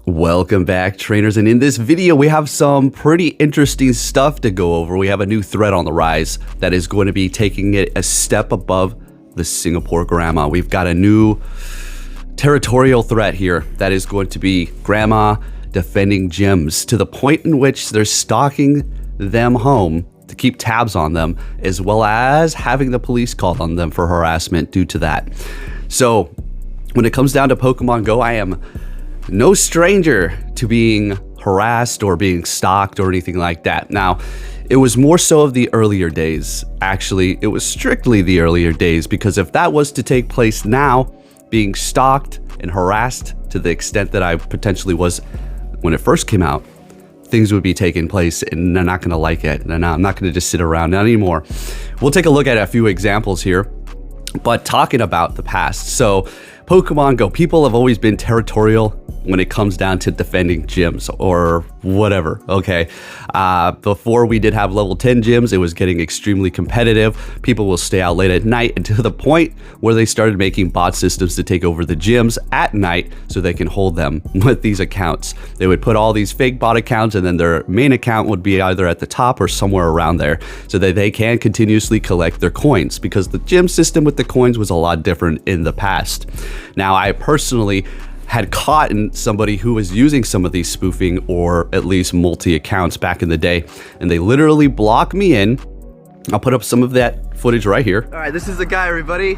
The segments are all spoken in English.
Welcome back, trainers, and in this video we have some pretty interesting stuff to go over. We have a new threat on the rise that is going to be taking it a step above the Singapore grandma. We've got a new territorial threat here that is going to be grandma defending gyms to the point in which they're stalking them home to keep tabs on them, as well as having the police called on them for harassment due to that. So when it comes down to Pokemon Go, I am no stranger to being harassed or being stalked or anything like that. Now, it was more so of the earlier days. Actually, it was strictly the earlier days, because if that was to take place now, being stalked and harassed to the extent that I potentially was when it first came out, things would be taking place and they're not going to like it. And I'm not going to just sit around, not anymore. We'll take a look at a few examples here, but talking about the past. So Pokemon Go, people have always been territorial when it comes down to defending gyms or whatever, okay? Before we did have level 10 gyms, it was getting extremely competitive. People will stay out late at night, and to the point where they started making bot systems to take over the gyms at night so they can hold them with these accounts. They would put all these fake bot accounts, and then their main account would be either at the top or somewhere around there so that they can continuously collect their coins, because the gym system with the coins was a lot different in the past. Now, I personally had caught somebody who was using some of these spoofing or at least multi-accounts back in the day, and they literally blocked me in. I'll put up some of that footage right here. All right, this is the guy, everybody.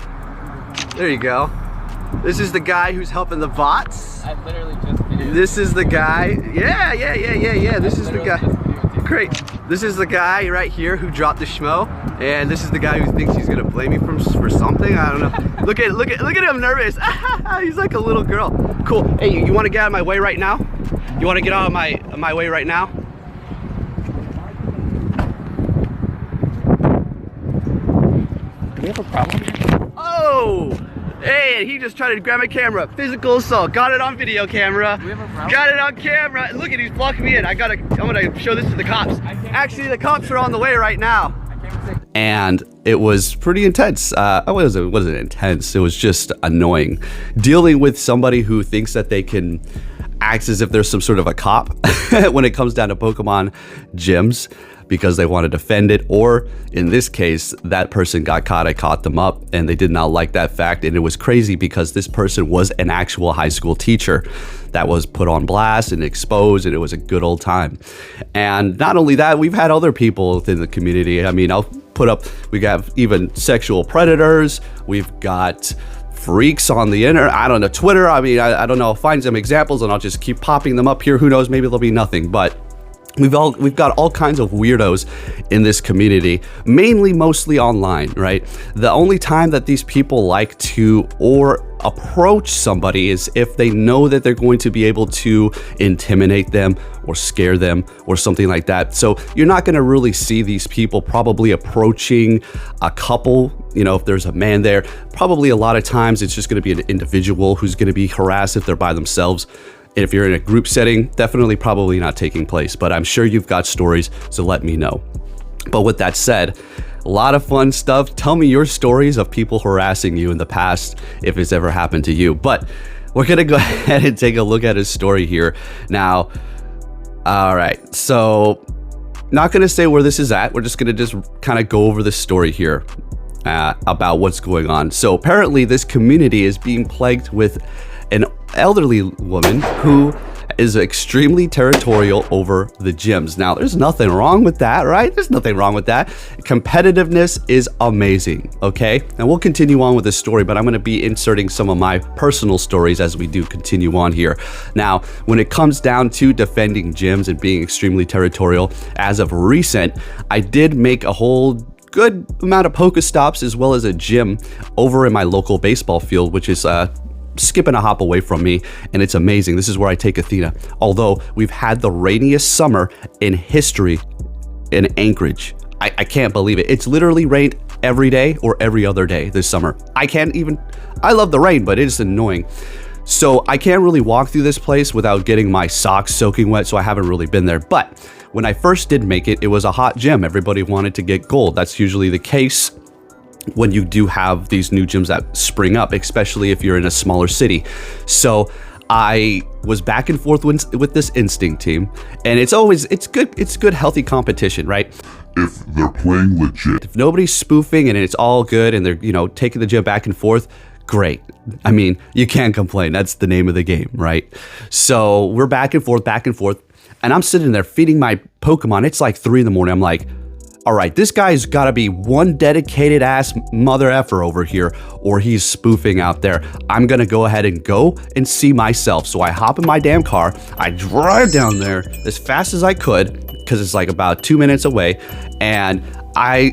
There you go. This is the guy who's helping the bots. I literally just did. This is the guy. Yeah. This is the guy. Great. This is the guy right here who dropped the schmo, and this is the guy who thinks he's gonna blame me for something. I don't know. Look at him, nervous. He's like a little girl. Cool. Hey, you want to get out of my way right now? You want to get out of my way right now? Do we have a problem here? Oh! Hey, he just tried to grab my camera. Physical assault. Got it on video camera. Do we have a problem? Got it on camera. Look at, he's blocking me in. I'm gonna show this to the cops. Actually, the cops are on the way right now. And it was pretty intense. It wasn't intense. It was just annoying. Dealing with somebody who thinks that they can act as if there's some sort of a cop when it comes down to Pokemon gyms, because they want to defend it, or in this case, that person got caught. I caught them up, and they did not like that fact. And it was crazy because this person was an actual high school teacher that was put on blast and exposed, and it was a good old time. And not only that, we've had other people within the community. I mean, I'll put up, we got even sexual predators. We've got freaks on the internet, I don't know, Twitter. I mean, I don't know, I'll find some examples and I'll just keep popping them up here. Who knows, maybe there'll be nothing, but we've got all kinds of weirdos in this community, mostly online, right? The only time that these people like to or approach somebody is if they know that they're going to be able to intimidate them or scare them or something like that. So you're not going to really see these people probably approaching a couple. You know, if there's a man there, probably a lot of times it's just going to be an individual who's going to be harassed if they're by themselves. And if you're in a group setting, definitely probably not taking place, but I'm sure you've got stories, so let me know. But with that said, a lot of fun stuff. Tell me your stories of people harassing you in the past, if it's ever happened to you. But we're gonna go ahead and take a look at his story here. Now, all right, so not gonna say where this is at. We're just gonna kind of go over the story here about what's going on. So apparently this community is being plagued with an elderly woman who is extremely territorial over the gyms. Now, there's nothing wrong with that, right? There's nothing wrong with that. Competitiveness is amazing, okay? And we'll continue on with this story, but I'm gonna be inserting some of my personal stories as we do continue on here. Now, when it comes down to defending gyms and being extremely territorial, as of recent, I did make a whole good amount of Pokestops as well as a gym over in my local baseball field, which is skipping a hop away from me, and it's amazing. This is where I take Athena. Although we've had the rainiest summer in history in Anchorage. I can't believe it. It's literally rained every day or every other day this summer. I love the rain, but it is annoying. So I can't really walk through this place without getting my socks soaking wet, so I haven't really been there. But when I first did make it, it was a hot gym. Everybody wanted to get gold. That's usually the case when you do have these new gyms that spring up, especially if you're in a smaller city. So I was back and forth with this Instinct team, and it's good healthy competition, right? If they're playing legit. If nobody's spoofing and it's all good and they're, taking the gym back and forth, great. I mean, you can't complain. That's the name of the game, right? So we're back and forth, and I'm sitting there feeding my Pokemon. It's like 3 a.m. I'm like, all right, this guy's got to be one dedicated ass mother effer over here, or he's spoofing out there. I'm going to go ahead and go and see myself. So I hop in my damn car. I drive down there as fast as I could because it's like about 2 minutes away. And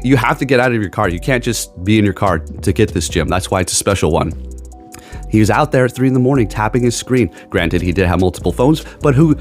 you have to get out of your car. You can't just be in your car to get this gym. That's why it's a special one. He was out there at 3 a.m. tapping his screen. Granted, he did have multiple phones, but who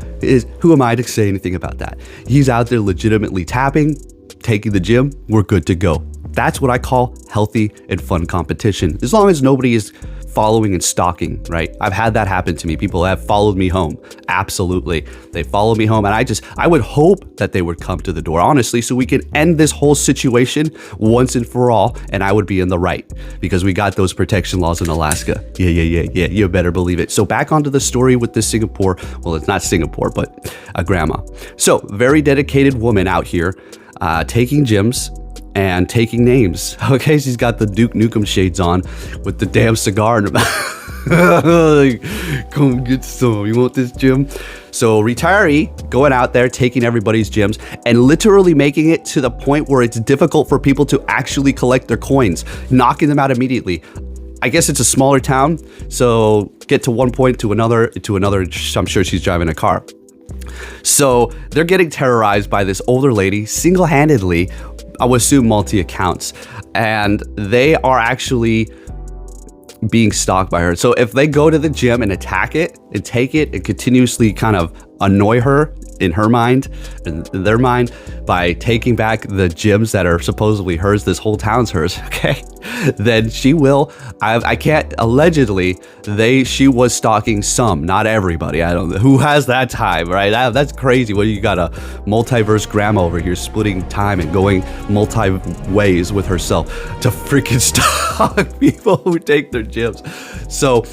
am I to say anything about that? He's out there legitimately tapping, taking the gym. We're good to go. That's what I call healthy and fun competition. As long as nobody is following and stalking, right? I've had that happen to me. People have followed me home. Absolutely. They follow me home, and I would hope that they would come to the door, honestly, so we can end this whole situation once and for all, and I would be in the right because we got those protection laws in Alaska. Yeah. You better believe it. So back onto the story with this Singapore, well, it's not Singapore, but a grandma. So very dedicated woman out here taking gyms and taking names. Okay, she's got the Duke Nukem shades on with the damn cigar in her mouth. Like, come get some. You want this gym? So retiree going out there taking everybody's gyms and literally making it to the point where it's difficult for people to actually collect their coins, knocking them out immediately. I guess it's a smaller town, so get to one point to another. I'm sure she's driving a car. So they're getting terrorized by this older lady single-handedly. I would assume multi-accounts, and they are actually being stalked by her. So if they go to the gym and attack it and take it and continuously kind of annoy her in her mind and in their mind by taking back the gyms that are supposedly hers, this whole town's hers, okay, then she will, I can't, allegedly, she was stalking some, not everybody. I don't know who has that time, right? That's crazy. Well, you got a multiverse grandma over here splitting time and going multi ways with herself to freaking stalk people who take their gyms. So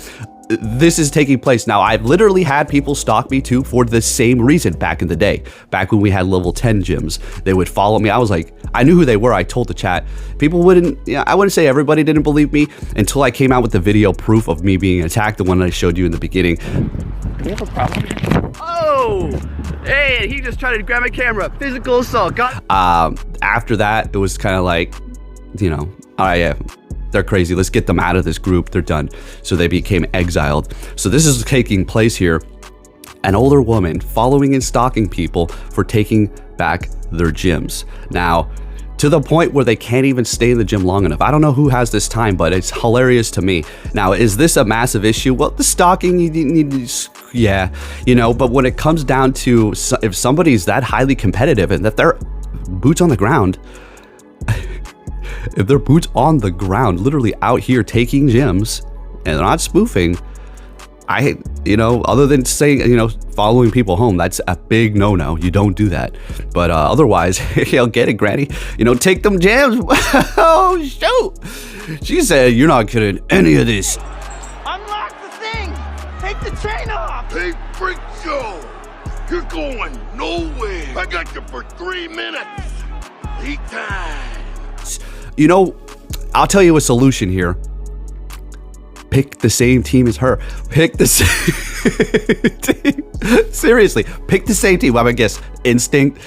this is taking place now. I've literally had people stalk me too for the same reason back in the day. Back when we had level 10 gyms, they would follow me. I was like, I knew who they were. I told the chat. People wouldn't, I wouldn't say everybody didn't believe me until I came out with the video proof of me being attacked, the one that I showed you in the beginning. Do we have a problem? Oh, hey, he just tried to grab my camera. Physical assault. After that, it was kind of like, all right, yeah. They're crazy. Let's get them out of this group. They're done. So they became exiled. So this is taking place here. An older woman following and stalking people for taking back their gyms. Now, to the point where they can't even stay in the gym long enough. I don't know who has this time, but it's hilarious to me. Now, is this a massive issue? Well, the stalking, yeah, but when it comes down to if somebody's that highly competitive and that they're boots on the ground, if they're boots on the ground, literally out here taking gyms and they're not spoofing, other than saying, following people home, that's a big no-no. You don't do that. But otherwise, I'll get it, Granny. Take them gyms. Oh, shoot. She said, you're not getting any of this. Unlock the thing. Take the chain off. Hey, Freak Joe, you're going nowhere. I got you for 3 minutes. Lead time. I'll tell you a solution here. Pick the same team as her. Pick the same team. Seriously, pick the same team. I guess Instinct.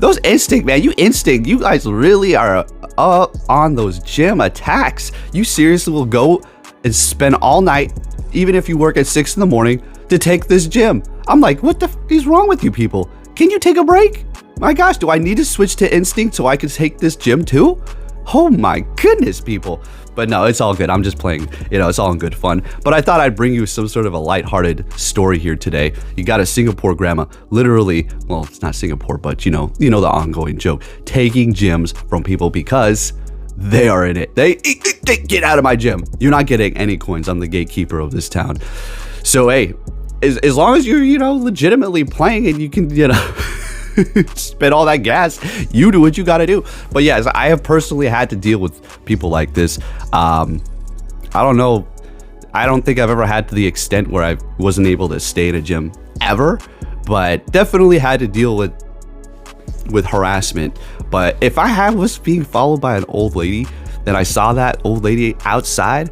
Those Instinct, man, you guys really are up on those gym attacks. You seriously will go and spend all night, even if you work at 6 a.m, to take this gym. I'm like, what the f is wrong with you people? Can you take a break? My gosh, do I need to switch to Instinct so I can take this gym too? Oh my goodness, people. But no, it's all good. I'm just playing, it's all in good fun. But I thought I'd bring you some sort of a lighthearted story here today. You got a Singapore grandma, literally, well, it's not Singapore, but you know the ongoing joke, taking gyms from people because they are in it. They get out of my gym. You're not getting any coins. I'm the gatekeeper of this town. So, hey, as long as you're, legitimately playing and you can, spit all that gas, you do what you got to do. But yes, I have personally had to deal with people like this. I don't know. I don't think I've ever had to the extent where I wasn't able to stay in a gym ever, but definitely had to deal with harassment. But if I was being followed by an old lady, and I saw that old lady outside,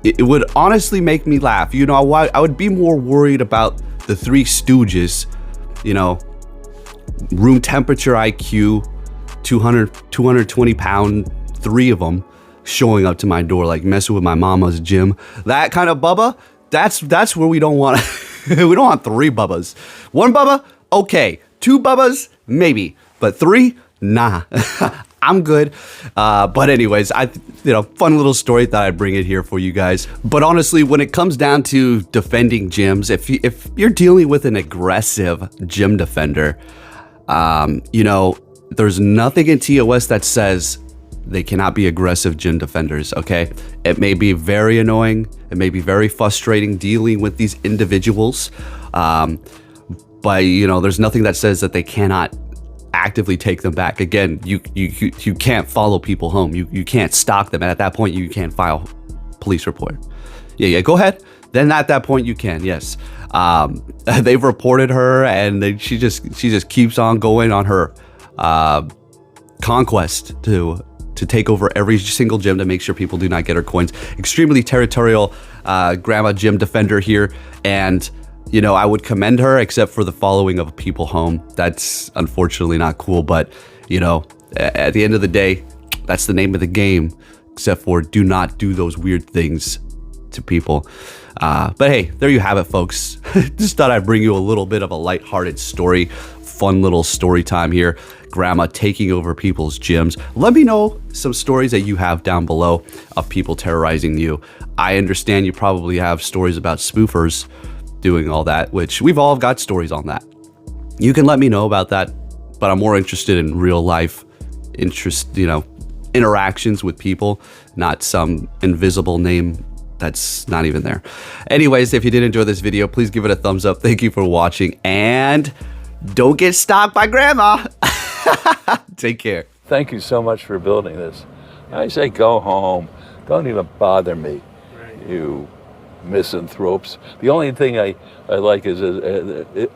it would honestly make me laugh. You know, I would be more worried about the Three Stooges, you know, room temperature IQ, 220 pound, three of them showing up to my door, like messing with my mama's gym. That kind of Bubba, that's where we don't want we don't want three Bubbas. One Bubba, okay. Two Bubbas, maybe, but three, nah. I'm good. But anyways, fun little story, thought I'd bring it here for you guys. But honestly, when it comes down to defending gyms, if you're dealing with an aggressive gym defender, you know, there's nothing in TOS that says they cannot be aggressive gym defenders, okay? It may be very annoying. It may be very frustrating dealing with these individuals. But, you know, there's nothing that says that they cannot actively take them back. Again, you can't follow people home. You can't stalk them. And at that point, you can't file police report. Yeah, go ahead. Then at that point, you can, yes. They've reported her, and she just keeps on going on her conquest to take over every single gym to make sure people do not get her coins. Extremely territorial grandma gym defender here, and you know, I would commend her, except for the following of people home. That's unfortunately not cool, but you know, at the end of the day, that's the name of the game, except for do not do those weird things to people. But hey, there you have it, folks. Just thought I'd bring you a little bit of a lighthearted story, fun little story time here. Grandma taking over people's gyms. Let me know some stories that you have down below of people terrorizing you. I understand you probably have stories about spoofers doing all that, which we've all got stories on that. You can let me know about that, but I'm more interested in real life interactions with people, not some invisible name that's not even there. Anyways, if you did enjoy this video, please give it a thumbs up. Thank you for watching, and don't get stalked by grandma. Take care. Thank you so much for building this. I say go home. Don't even bother me, you misanthropes. The only thing I like is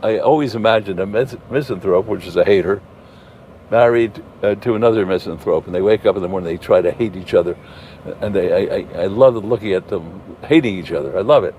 I always imagine a misanthrope, which is a hater, married to another misanthrope, and they wake up in the morning, they try to hate each other, and I love looking at them hating each other. I love it.